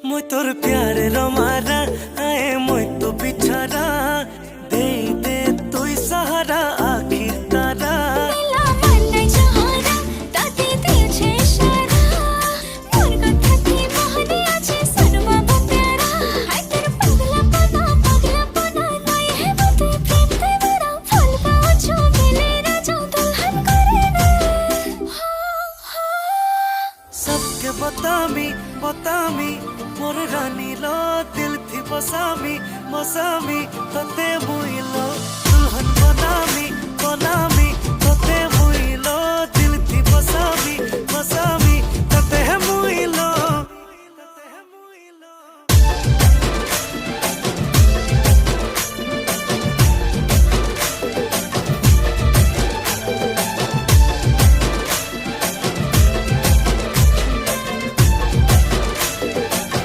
मुई तोर प्यार रमारा आए मुई तो बिछारा दे दे तू सहारा आखिर तारा मिला मन नहीं सहारा ताते दिए इशारा मोर कथा की मोहनी आछे सनवा बो प्यारा हाय तेरे पगला पना नहीं है बते प्रेम ते बड़ा फल पाओ जो मिले ना जो दुल्हन करे ना सबके बतामी मोर रानी लो दिल थी बसामी मसामी तते मुई लो दुल्हन बनामी